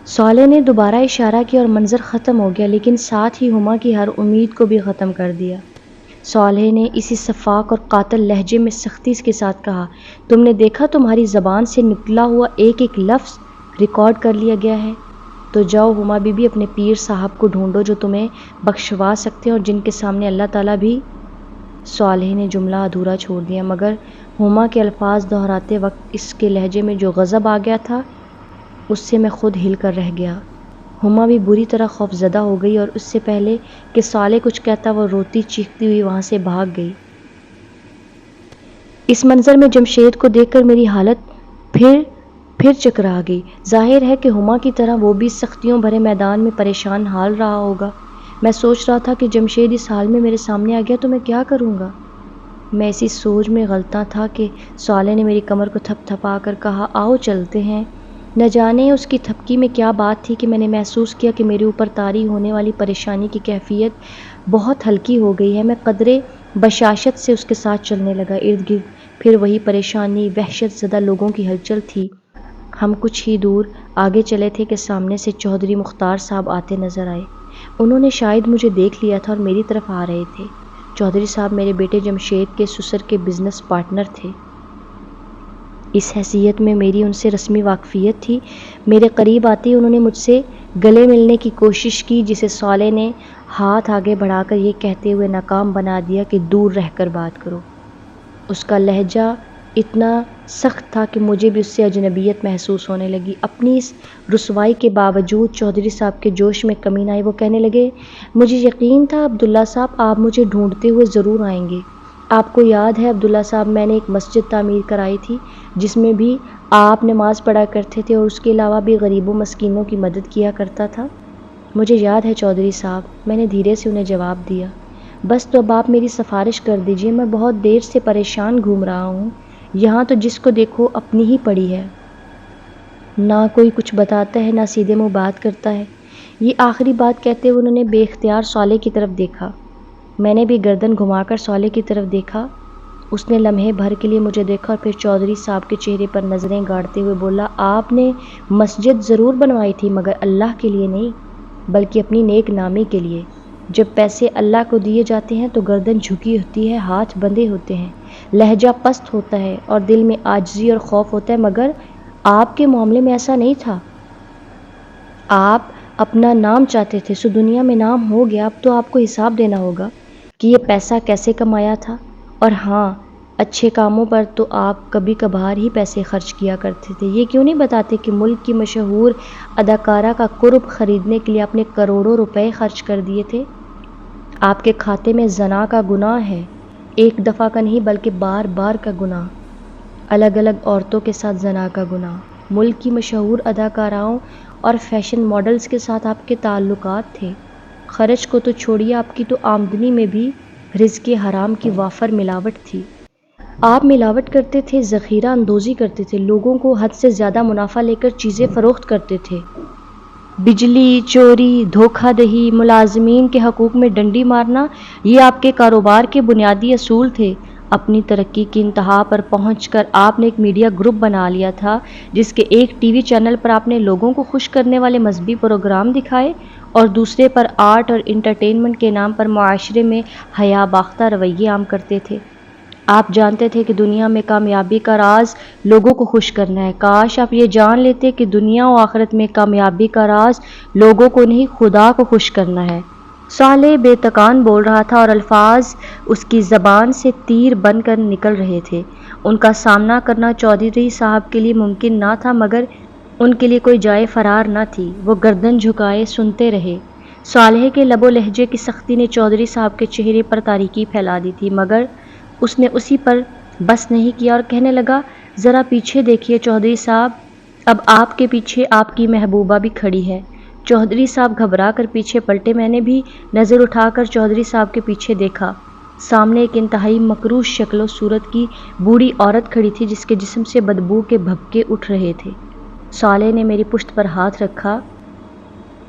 صالح نے دوبارہ اشارہ کیا اور منظر ختم ہو گیا، لیکن ساتھ ہی ہما کی ہر امید کو بھی ختم کر دیا۔ صالح نے اسی شفاق اور قاتل لہجے میں سختی کے ساتھ کہا، تم نے دیکھا تمہاری زبان سے نکلا ہوا ایک ایک لفظ ریکارڈ کر لیا گیا ہے، تو جاؤ ہما بی بی اپنے پیر صاحب کو ڈھونڈو جو تمہیں بخشوا سکتے ہیں اور جن کے سامنے اللہ تعالیٰ بھی۔ صالح نے جملہ ادھورا چھوڑ دیا، مگر ہما کے الفاظ دہراتے وقت اس کے لہجے میں جو غضب آ گیا تھا اس سے میں خود ہل کر رہ گیا۔ ہما بھی بری طرح خوف زدہ ہو گئی اور اس سے پہلے کہ صالح کچھ کہتا وہ روتی چیختی ہوئی وہاں سے بھاگ گئی۔ اس منظر میں جمشید کو دیکھ کر میری حالت پھر چکرا گئی۔ ظاہر ہے کہ ہما کی طرح وہ بھی سختیوں بھرے میدان میں پریشان حال رہا ہوگا۔ میں سوچ رہا تھا کہ جمشید اس حال میں میرے سامنے آ گیا تو میں کیا کروں گا۔ میں اسی سوچ میں غلطاں تھا کہ صالح نے میری کمر کو تھپ تھپا کر کہا، آؤ چلتے ہیں۔ نہ جانے اس کی تھپکی میں کیا بات تھی کہ میں نے محسوس کیا کہ میرے اوپر طاری ہونے والی پریشانی کی کیفیت بہت ہلکی ہو گئی ہے۔ میں قدرے بشاشت سے اس کے ساتھ چلنے لگا۔ ارد گرد پھر وہی پریشانی، وحشت زدہ لوگوں کی ہلچل تھی۔ ہم کچھ ہی دور آگے چلے تھے کہ سامنے سے چودھری مختار صاحب آتے نظر آئے۔ انہوں نے شاید مجھے دیکھ لیا تھا اور میری طرف آ رہے تھے۔ چودھری صاحب میرے بیٹے جمشید کے سسر کے بزنس پارٹنر تھے۔ اس حیثیت میں میری ان سے رسمی واقفیت تھی۔ میرے قریب آتے ہی انہوں نے مجھ سے گلے ملنے کی کوشش کی، جسے صالح نے ہاتھ آگے بڑھا کر یہ کہتے ہوئے ناکام بنا دیا کہ دور رہ کر بات کرو۔ اس کا لہجہ اتنا سخت تھا کہ مجھے بھی اس سے اجنبیت محسوس ہونے لگی۔ اپنی اس رسوائی کے باوجود چودھری صاحب کے جوش میں کمی نہ آئی۔ وہ کہنے لگے، مجھے یقین تھا عبداللہ صاحب آپ مجھے ڈھونڈتے ہوئے ضرور آئیں گے۔ آپ کو یاد ہے عبداللہ صاحب، میں نے ایک مسجد تعمیر کرائی تھی جس میں بھی آپ نماز پڑھا کرتے تھے اور اس کے علاوہ بھی غریبوں مسکینوں کی مدد کیا کرتا تھا۔ مجھے یاد ہے چودھری صاحب، میں نے دھیرے سے انہیں جواب دیا۔ بس تو اب آپ میری سفارش کر دیجئے، میں بہت دیر سے پریشان گھوم رہا ہوں، یہاں تو جس کو دیکھو اپنی ہی پڑی ہے، نہ کوئی کچھ بتاتا ہے نہ سیدھے منہ بات کرتا ہے۔ یہ آخری بات کہتے ہوئے انہوں نے بے اختیار صالح کی طرف دیکھا۔ میں نے بھی گردن گھما کر صالح کی طرف دیکھا۔ اس نے لمحے بھر کے لیے مجھے دیکھا اور پھر چودھری صاحب کے چہرے پر نظریں گاڑتے ہوئے بولا، آپ نے مسجد ضرور بنوائی تھی، مگر اللہ کے لیے نہیں بلکہ اپنی نیک نامی کے لیے۔ جب پیسے اللہ کو دیے جاتے ہیں تو گردن جھکی ہوتی ہے، ہاتھ بندھے ہوتے ہیں، لہجہ پست ہوتا ہے اور دل میں عاجزی اور خوف ہوتا ہے، مگر آپ کے معاملے میں ایسا نہیں تھا۔ آپ اپنا نام چاہتے تھے، سو دنیا میں نام ہو گیا، اب تو آپ کو حساب دینا ہوگا کہ یہ پیسہ کیسے کمایا تھا۔ اور ہاں، اچھے کاموں پر تو آپ کبھی کبھار ہی پیسے خرچ کیا کرتے تھے۔ یہ کیوں نہیں بتاتے کہ ملک کی مشہور اداکارہ کا قرب خریدنے کے لیے آپ نے کروڑوں روپے خرچ کر دیے تھے؟ آپ کے کھاتے میں زنا کا گناہ ہے، ایک دفعہ کا نہیں بلکہ بار بار کا گناہ، الگ الگ عورتوں کے ساتھ زنا کا گناہ۔ ملک کی مشہور اداکاراؤں اور فیشن ماڈلز کے ساتھ آپ کے تعلقات تھے۔ خرچ کو تو چھوڑیے، آپ کی تو آمدنی میں بھی رزق حرام کی وافر ملاوٹ تھی۔ آپ ملاوٹ کرتے تھے، ذخیرہ اندوزی کرتے تھے، لوگوں کو حد سے زیادہ منافع لے کر چیزیں فروخت کرتے تھے۔ بجلی چوری، دھوکہ دہی، ملازمین کے حقوق میں ڈنڈی مارنا، یہ آپ کے کاروبار کے بنیادی اصول تھے۔ اپنی ترقی کی انتہا پر پہنچ کر آپ نے ایک میڈیا گروپ بنا لیا تھا جس کے ایک ٹی وی چینل پر آپ نے لوگوں کو خوش کرنے والے مذہبی پروگرام دکھائے اور دوسرے پر آرٹ اور انٹرٹینمنٹ کے نام پر معاشرے میں حیا باختہ رویے عام کرتے تھے۔ آپ جانتے تھے کہ دنیا میں کامیابی کا راز لوگوں کو خوش کرنا ہے۔ کاش آپ یہ جان لیتے کہ دنیا و آخرت میں کامیابی کا راز لوگوں کو نہیں، خدا کو خوش کرنا ہے۔ صالح بے تکان بول رہا تھا اور الفاظ اس کی زبان سے تیر بن کر نکل رہے تھے۔ ان کا سامنا کرنا چودھری صاحب کے لیے ممکن نہ تھا مگر ان کے لیے کوئی جائے فرار نہ تھی۔ وہ گردن جھکائے سنتے رہے۔ صالح کے لب و لہجے کی سختی نے چودھری صاحب کے چہرے پر تاریکی پھیلا دی تھی مگر اس نے اسی پر بس نہیں کیا اور کہنے لگا، ذرا پیچھے دیکھیے چودھری صاحب، اب آپ کے پیچھے آپ کی محبوبہ بھی کھڑی ہے۔ چودھری صاحب گھبرا کر پیچھے پلٹے۔ میں نے بھی نظر اٹھا کر چودھری صاحب کے پیچھے دیکھا۔ سامنے ایک انتہائی مکروہ شکل و صورت کی بوڑھی عورت کھڑی تھی جس کے جسم سے بدبو کے بھبکے اٹھ رہے تھے۔ صالح نے میری پشت پر ہاتھ رکھا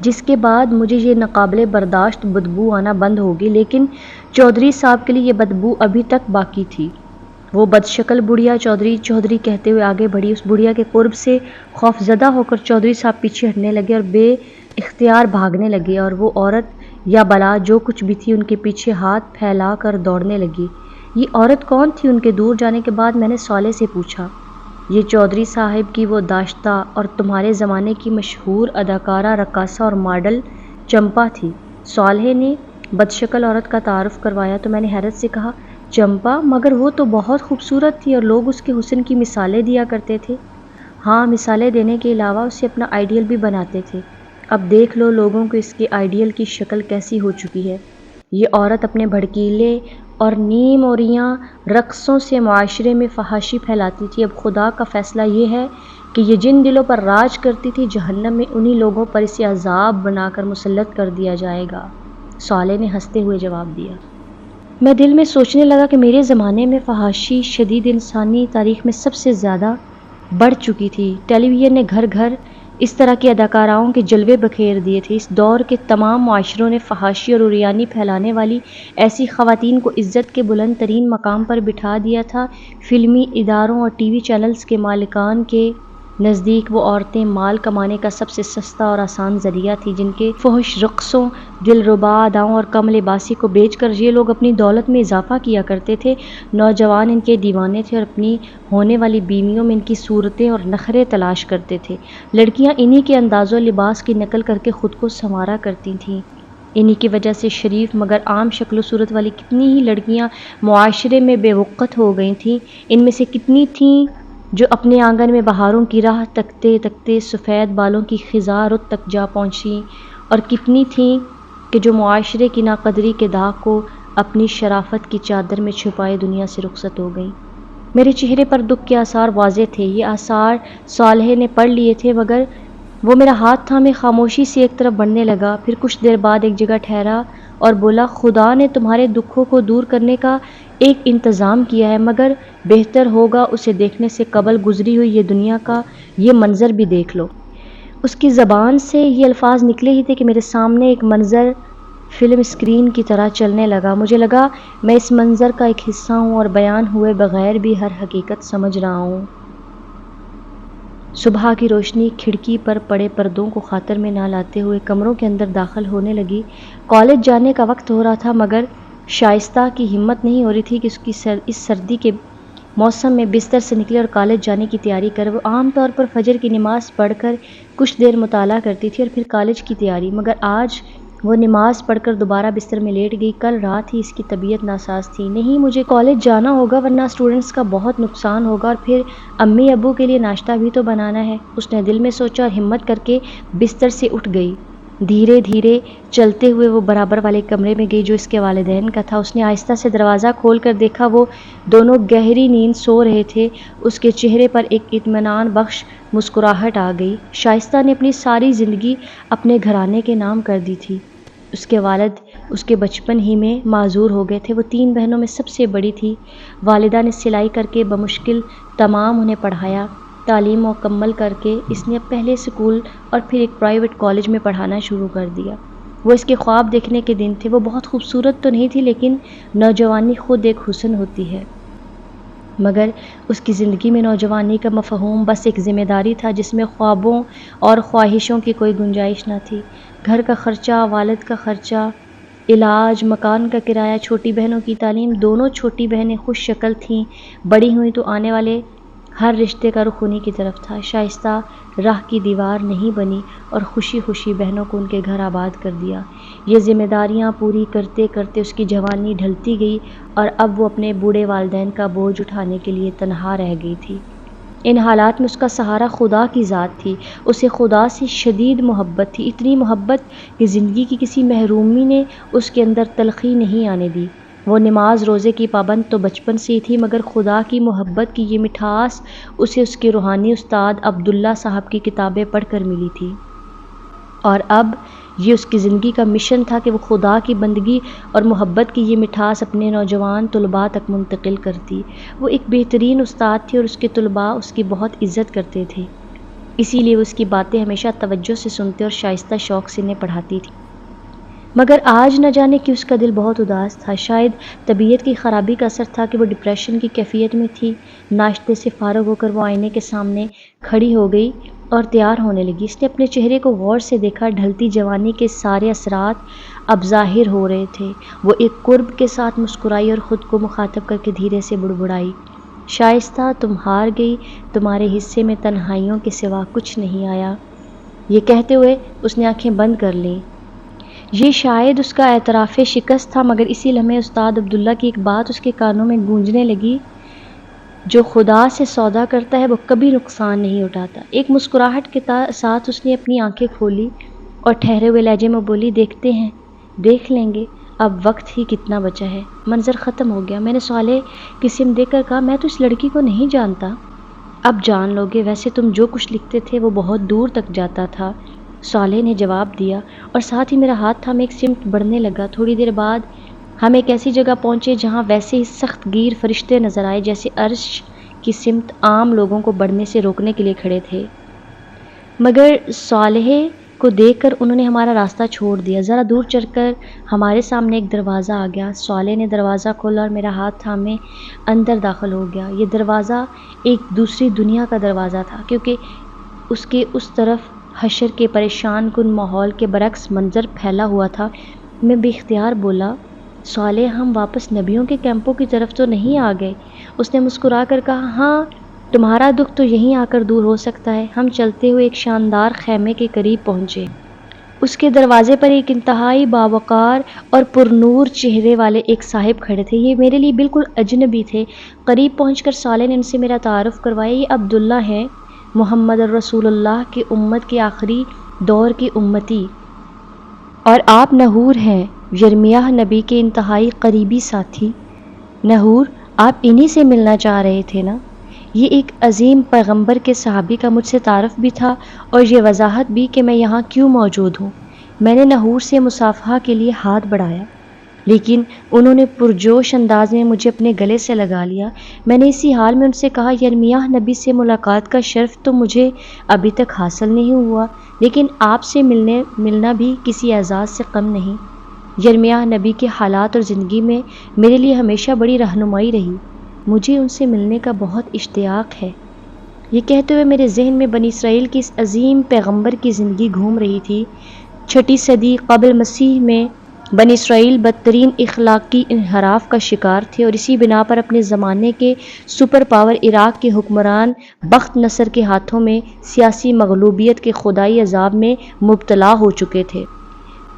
جس کے بعد مجھے یہ ناقابل برداشت بدبو آنا بند ہوگی، لیکن چودھری صاحب کے لیے یہ بدبو ابھی تک باقی تھی۔ وہ بدشکل بڑھیا چودھری چودھری کہتے ہوئے آگے بڑھی۔ اس بڑھیا کے قرب سے خوفزدہ ہو کر چودھری صاحب پیچھے ہٹنے لگے اور بے اختیار بھاگنے لگے اور وہ عورت یا بلا جو کچھ بھی تھی ان کے پیچھے ہاتھ پھیلا کر دوڑنے لگی۔ یہ عورت کون تھی؟ ان کے دور جانے کے بعد میں نے صالح سے پوچھا۔ یہ چودھری صاحب کی وہ داشتہ اور تمہارے زمانے کی مشہور اداکارہ، رقاصہ اور ماڈل چمپا تھی۔ صالح نے بدشکل عورت کا تعارف کروایا تو میں نے حیرت سے کہا، چمپا؟ مگر وہ تو بہت خوبصورت تھی اور لوگ اس کے حسن کی مثالیں دیا کرتے تھے۔ ہاں، مثالیں دینے کے علاوہ اسے اپنا آئیڈیل بھی بناتے تھے۔ اب دیکھ لو لوگوں کو اس کے آئیڈیل کی شکل کیسی ہو چکی ہے۔ یہ عورت اپنے بھڑکیلے اور نیم اوریاں رقصوں سے معاشرے میں فحاشی پھیلاتی تھی۔ اب خدا کا فیصلہ یہ ہے کہ یہ جن دلوں پر راج کرتی تھی جہنم میں انہی لوگوں پر اسے عذاب بنا کر مسلط کر دیا جائے گا۔ صالح نے ہنستے ہوئے جواب دیا۔ میں دل میں سوچنے لگا کہ میرے زمانے میں فحاشی شدید انسانی تاریخ میں سب سے زیادہ بڑھ چکی تھی۔ ٹیلی ویژن نے گھر گھر اس طرح کی اداکاراؤں کے جلوے بکھیر دیے تھے۔ اس دور کے تمام معاشروں نے فحاشی اور عریانی پھیلانے والی ایسی خواتین کو عزت کے بلند ترین مقام پر بٹھا دیا تھا۔ فلمی اداروں اور ٹی وی چینلز کے مالکان کے نزدیک وہ عورتیں مال کمانے کا سب سے سستا اور آسان ذریعہ تھی جن کے فحش رقصوں، دلربا اداؤں اور کم لباسی کو بیچ کر یہ لوگ اپنی دولت میں اضافہ کیا کرتے تھے۔ نوجوان ان کے دیوانے تھے اور اپنی ہونے والی بیویوں میں ان کی صورتیں اور نخرے تلاش کرتے تھے۔ لڑکیاں انہی کے انداز و لباس کی نقل کر کے خود کو سنوارا کرتی تھیں۔ انہی کی وجہ سے شریف مگر عام شکل و صورت والی کتنی ہی لڑکیاں معاشرے میں بے وقت ہو گئی تھیں۔ ان میں سے کتنی تھیں جو اپنے آنگن میں بہاروں کی راہ تکتے تکتے سفید بالوں کی خزاں رت تک جا پہنچیں اور کتنی تھیں کہ جو معاشرے کی ناقدری کے داغ کو اپنی شرافت کی چادر میں چھپائے دنیا سے رخصت ہو گئیں۔ میرے چہرے پر دکھ کے آثار واضح تھے۔ یہ آثار صالح نے پڑھ لیے تھے مگر وہ میرا ہاتھ تھامے خاموشی سے ایک طرف بڑھنے لگا، پھر کچھ دیر بعد ایک جگہ ٹھہرا اور بولا، خدا نے تمہارے دکھوں کو دور کرنے کا ایک انتظام کیا ہے مگر بہتر ہوگا اسے دیکھنے سے قبل گزری ہوئی یہ دنیا کا یہ منظر بھی دیکھ لو۔ اس کی زبان سے یہ الفاظ نکلے ہی تھے کہ میرے سامنے ایک منظر فلم اسکرین کی طرح چلنے لگا۔ مجھے لگا میں اس منظر کا ایک حصہ ہوں اور بیان ہوئے بغیر بھی ہر حقیقت سمجھ رہا ہوں۔ صبح کی روشنی کھڑکی پر پڑے پردوں کو خاطر میں نہ لاتے ہوئے کمروں کے اندر داخل ہونے لگی۔ کالج جانے کا وقت ہو رہا تھا مگر شائستہ کی ہمت نہیں ہو رہی تھی کہ اس سردی کے موسم میں بستر سے نکلے اور کالج جانے کی تیاری کرے۔ وہ عام طور پر فجر کی نماز پڑھ کر کچھ دیر مطالعہ کرتی تھی اور پھر کالج کی تیاری، مگر آج وہ نماز پڑھ کر دوبارہ بستر میں لیٹ گئی۔ کل رات ہی اس کی طبیعت ناساز تھی۔ نہیں، مجھے کالج جانا ہوگا ورنہ اسٹوڈنٹس کا بہت نقصان ہوگا اور پھر امی ابو کے لیے ناشتہ بھی تو بنانا ہے، اس نے دل میں سوچا اور ہمت کر کے بستر سے اٹھ گئی۔ دھیرے دھیرے چلتے ہوئے وہ برابر والے کمرے میں گئی جو اس کے والدین کا تھا۔ اس نے آہستہ سے دروازہ کھول کر دیکھا، وہ دونوں گہری نیند سو رہے تھے۔ اس کے چہرے پر ایک اطمینان بخش مسکراہٹ آ گئی۔ شائستہ نے اپنی ساری زندگی اپنے گھرانے کے نام کر دی تھی۔ اس کے والد اس کے بچپن ہی میں معذور ہو گئے تھے۔ وہ 3 بہنوں میں سب سے بڑی تھی۔ والدہ نے سلائی کر کے بمشکل تمام انہیں پڑھایا۔ تعلیم مکمل کر کے اس نے پہلے اسکول اور پھر ایک پرائیویٹ کالج میں پڑھانا شروع کر دیا۔ وہ اس کے خواب دیکھنے کے دن تھے۔ وہ بہت خوبصورت تو نہیں تھی، لیکن نوجوانی خود ایک حسن ہوتی ہے، مگر اس کی زندگی میں نوجوانی کا مفہوم بس ایک ذمہ داری تھا جس میں خوابوں اور خواہشوں کی کوئی گنجائش نہ تھی۔ گھر کا خرچہ، والد کا خرچہ، علاج، مکان کا کرایہ، چھوٹی بہنوں کی تعلیم۔ دونوں چھوٹی بہنیں خوش شکل تھیں، بڑی ہوئیں تو آنے والے ہر رشتے کا رخ انہی کی طرف تھا۔ شائستہ راہ کی دیوار نہیں بنی اور خوشی خوشی بہنوں کو ان کے گھر آباد کر دیا۔ یہ ذمہ داریاں پوری کرتے کرتے اس کی جوانی ڈھلتی گئی اور اب وہ اپنے بوڑھے والدین کا بوجھ اٹھانے کے لیے تنہا رہ گئی تھی۔ ان حالات میں اس کا سہارا خدا کی ذات تھی۔ اسے خدا سے شدید محبت تھی، اتنی محبت کہ زندگی کی کسی محرومی نے اس کے اندر تلخی نہیں آنے دی۔ وہ نماز روزے کی پابند تو بچپن سے ہی تھی، مگر خدا کی محبت کی یہ مٹھاس اسے اس کے روحانی استاد عبداللہ صاحب کی کتابیں پڑھ کر ملی تھی، اور اب یہ اس کی زندگی کا مشن تھا کہ وہ خدا کی بندگی اور محبت کی یہ مٹھاس اپنے نوجوان طلباء تک منتقل کرتی۔ وہ ایک بہترین استاد تھی اور اس کے طلباء اس کی بہت عزت کرتے تھے، اسی لیے وہ اس کی باتیں ہمیشہ توجہ سے سنتے اور شائستہ شوق سے انہیں پڑھاتی تھی۔ مگر آج نہ جانے کہ اس کا دل بہت اداس تھا۔ شاید طبیعت کی خرابی کا اثر تھا کہ وہ ڈپریشن کی کیفیت میں تھی۔ ناشتے سے فارغ ہو کر وہ آئینے کے سامنے کھڑی ہو گئی اور تیار ہونے لگی۔ اس نے اپنے چہرے کو غور سے دیکھا، ڈھلتی جوانی کے سارے اثرات اب ظاہر ہو رہے تھے۔ وہ ایک قرب کے ساتھ مسکرائی اور خود کو مخاطب کر کے دھیرے سے بڑبڑائی، شائستہ تم ہار گئی، تمہارے حصے میں تنہائیوں کے سوا کچھ نہیں آیا۔ یہ کہتے ہوئے اس نے آنکھیں بند کر لیں۔ یہ شاید اس کا اعتراف شکست تھا، مگر اسی لمحے استاد عبداللہ کی ایک بات اس کے کانوں میں گونجنے لگی، جو خدا سے سودا کرتا ہے وہ کبھی نقصان نہیں اٹھاتا۔ ایک مسکراہٹ کے ساتھ اس نے اپنی آنکھیں کھولی اور ٹھہرے ہوئے لہجے میں بولی، دیکھتے ہیں، دیکھ لیں گے، اب وقت ہی کتنا بچا ہے۔ منظر ختم ہو گیا۔ میں نے صالح کی سمت دیکھ کر کہا، میں تو اس لڑکی کو نہیں جانتا۔ اب جان لو گے، ویسے تم جو کچھ لکھتے تھے وہ بہت دور تک جاتا تھا، صالح نے جواب دیا، اور ساتھ ہی میرا ہاتھ تھامے ایک سمت بڑھنے لگا۔ تھوڑی دیر بعد ہم ایک ایسی جگہ پہنچے جہاں ویسے ہی سخت گیر فرشتے نظر آئے جیسے عرش کی سمت عام لوگوں کو بڑھنے سے روکنے کے لیے کھڑے تھے، مگر صالح کو دیکھ کر انہوں نے ہمارا راستہ چھوڑ دیا۔ ذرا دور چل کر ہمارے سامنے ایک دروازہ آ گیا۔ صالح نے دروازہ کھولا اور میرا ہاتھ تھامے اندر داخل ہو گیا۔ یہ دروازہ ایک دوسری دنیا کا دروازہ تھا، کیونکہ اس کے اس طرف حشر کے پریشان کن ماحول کے برعکس منظر پھیلا ہوا تھا۔ میں بے اختیار بولا، صالح ہم واپس نبیوں کے کیمپوں کی طرف تو نہیں آ گئے؟ اس نے مسکرا کر کہا، ہاں، تمہارا دکھ تو یہیں آ کر دور ہو سکتا ہے۔ ہم چلتے ہوئے ایک شاندار خیمے کے قریب پہنچے۔ اس کے دروازے پر ایک انتہائی باوقار اور پرنور چہرے والے ایک صاحب کھڑے تھے۔ یہ میرے لیے بالکل اجنبی تھے۔ قریب پہنچ کر صالح نے ان سے میرا تعارف کروایا، یہ عبداللہ ہیں، محمد الرسول اللہ کی امت کے آخری دور کی امتی، اور آپ نحور ہیں، یرمیاہ نبی کے انتہائی قریبی ساتھی۔ نحور، آپ انہی سے ملنا چاہ رہے تھے نا؟ یہ ایک عظیم پیغمبر کے صحابی کا مجھ سے تعارف بھی تھا اور یہ وضاحت بھی کہ میں یہاں کیوں موجود ہوں۔ میں نے نحور سے مصافحہ کے لیے ہاتھ بڑھایا، لیکن انہوں نے پرجوش انداز میں مجھے اپنے گلے سے لگا لیا۔ میں نے اسی حال میں ان سے کہا، یرمیاہ نبی سے ملاقات کا شرف تو مجھے ابھی تک حاصل نہیں ہوا، لیکن آپ سے ملنا بھی کسی اعزاز سے کم نہیں۔ یرمیاہ نبی کے حالات اور زندگی میں میرے لیے ہمیشہ بڑی رہنمائی رہی، مجھے ان سے ملنے کا بہت اشتیاق ہے۔ یہ کہتے ہوئے میرے ذہن میں بنی اسرائیل کی اس عظیم پیغمبر کی زندگی گھوم رہی تھی۔ 6 صدی قبل مسیح میں بنی اسرائیل بدترین اخلاقی انحراف کا شکار تھے اور اسی بنا پر اپنے زمانے کے سپر پاور عراق کے حکمران بخت نصر کے ہاتھوں میں سیاسی مغلوبیت کے خدائی عذاب میں مبتلا ہو چکے تھے،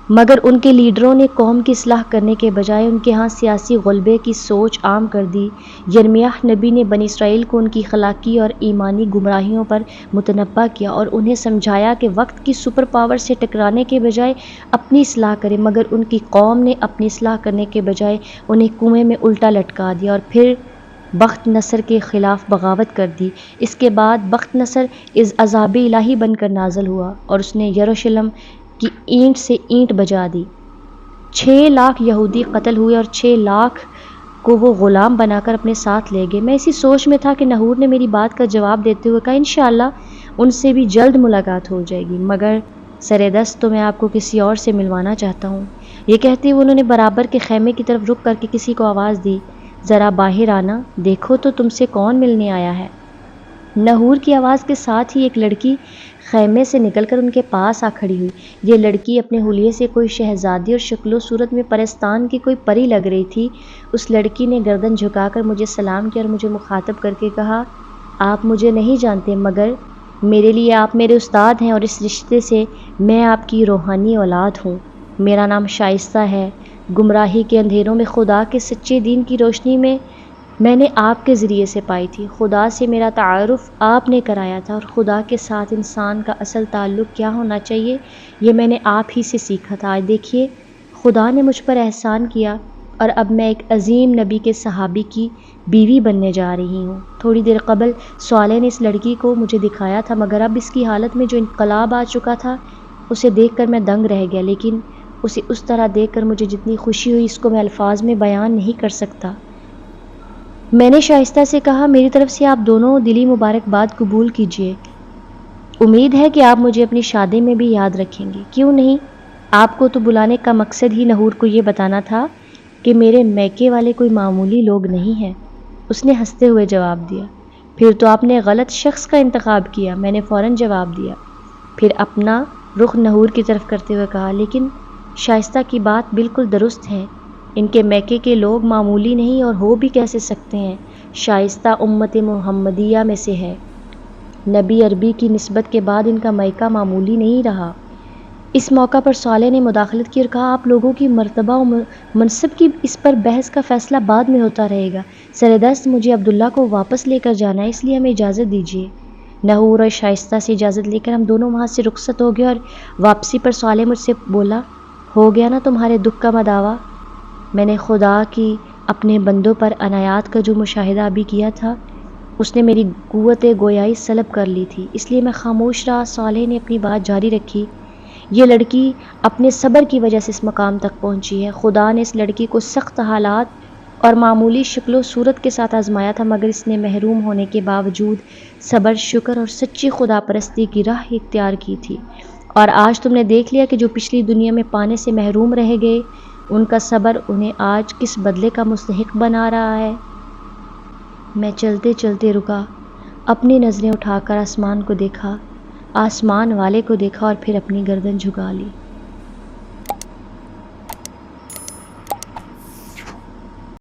مگر ان کے لیڈروں نے قوم کی اصلاح کرنے کے بجائے ان کے ہاں سیاسی غلبے کی سوچ عام کر دی۔ یرمیاہ نبی نے بنی اسرائیل کو ان کی اخلاقی اور ایمانی گمراہیوں پر متنبہ کیا اور انہیں سمجھایا کہ وقت کی سپر پاور سے ٹکرانے کے بجائے اپنی اصلاح کریں، مگر ان کی قوم نے اپنی اصلاح کرنے کے بجائے انہیں کنویں میں الٹا لٹکا دیا اور پھر بخت نصر کے خلاف بغاوت کر دی۔ اس کے بعد بخت نصر عذاب الہی بن کر نازل ہوا اور اس نے یروشلم کی اینٹ سے اینٹ بجا دی۔ 6 لاکھ یہودی قتل ہوئے اور 6 لاکھ کو وہ غلام بنا کر اپنے ساتھ لے گئے۔ میں اسی سوچ میں تھا کہ نحور نے میری بات کا جواب دیتے ہوئے کہا انشاءاللہ ان سے بھی جلد ملاقات ہو جائے گی، مگر سر دست تو میں آپ کو کسی اور سے ملوانا چاہتا ہوں۔ یہ کہتے ہوئے انہوں نے برابر کے خیمے کی طرف رک کر کے کسی کو آواز دی، ذرا باہر آنا، دیکھو تو تم سے کون ملنے آیا ہے۔ نحور کی آواز کے ساتھ ہی ایک لڑکی خیمے سے نکل کر ان کے پاس آ کھڑی ہوئی۔ یہ لڑکی اپنے حلیے سے کوئی شہزادی اور شکل و صورت میں پرستان کی کوئی پری لگ رہی تھی۔ اس لڑکی نے گردن جھکا کر مجھے سلام کیا اور مجھے مخاطب کر کے کہا، آپ مجھے نہیں جانتے مگر میرے لیے آپ میرے استاد ہیں اور اس رشتے سے میں آپ کی روحانی اولاد ہوں۔ میرا نام شائستہ ہے۔ گمراہی کے اندھیروں میں خدا کے سچے دین کی روشنی میں نے آپ کے ذریعے سے پائی تھی۔ خدا سے میرا تعارف آپ نے کرایا تھا اور خدا کے ساتھ انسان کا اصل تعلق کیا ہونا چاہیے یہ میں نے آپ ہی سے سیکھا تھا۔ آج دیکھیے خدا نے مجھ پر احسان کیا اور اب میں ایک عظیم نبی کے صحابی کی بیوی بننے جا رہی ہوں۔ تھوڑی دیر قبل صالح نے اس لڑکی کو مجھے دکھایا تھا مگر اب اس کی حالت میں جو انقلاب آ چکا تھا اسے دیکھ کر میں دنگ رہ گیا، لیکن اسے اس طرح دیکھ کر مجھے جتنی خوشی ہوئی اس کو میں الفاظ میں بیان نہیں کر سکتا۔ میں نے شائستہ سے کہا، میری طرف سے آپ دونوں دلی مبارکباد قبول کیجیے۔ امید ہے کہ آپ مجھے اپنی شادی میں بھی یاد رکھیں گے۔ کیوں نہیں؟ آپ کو تو بلانے کا مقصد ہی نحور کو یہ بتانا تھا کہ میرے میکے والے کوئی معمولی لوگ نہیں ہیں۔ اس نے ہنستے ہوئے جواب دیا، پھر تو آپ نے غلط شخص کا انتخاب کیا۔ میں نے فوراً جواب دیا، پھر اپنا رخ نحور کی طرف کرتے ہوئے کہا، لیکن شائستہ کی بات بالکل درست ہے، ان کے میکے کے لوگ معمولی نہیں اور ہو بھی کیسے سکتے ہیں۔ شائستہ امت محمدیہ میں سے ہے، نبی عربی کی نسبت کے بعد ان کا میکہ معمولی نہیں رہا۔ اس موقع پر صالح نے مداخلت کی اور کہا، آپ لوگوں کی مرتبہ و منصب کی اس پر بحث کا فیصلہ بعد میں ہوتا رہے گا۔ سردست مجھے عبداللہ کو واپس لے کر جانا ہے، اس لیے ہمیں اجازت دیجیے۔ نحور اور شائستہ سے اجازت لے کر ہم دونوں وہاں سے رخصت ہو گئے اور واپسی پر صالح مجھ سے بولا، ہو گیا نا تمہارے دکھ کا مداوع؟ میں نے خدا کی اپنے بندوں پر عنایات کا جو مشاہدہ ابھی کیا تھا اس نے میری قوت گویائی سلب کر لی تھی، اس لیے میں خاموش رہا۔ صالح نے اپنی بات جاری رکھی، یہ لڑکی اپنے صبر کی وجہ سے اس مقام تک پہنچی ہے۔ خدا نے اس لڑکی کو سخت حالات اور معمولی شکل و صورت کے ساتھ آزمایا تھا مگر اس نے محروم ہونے کے باوجود صبر، شکر اور سچی خدا پرستی کی راہ اختیار کی تھی، اور آج تم نے دیکھ لیا کہ جو پچھلی دنیا میں پانے سے محروم رہ گئے ان کا صبر انہیں آج کس بدلے کا مستحق بنا رہا ہے۔ میں چلتے چلتے رکا، اپنی نظریں اٹھا کر آسمان کو دیکھا، آسمان والے کو دیکھا اور پھر اپنی گردن جھکا لی۔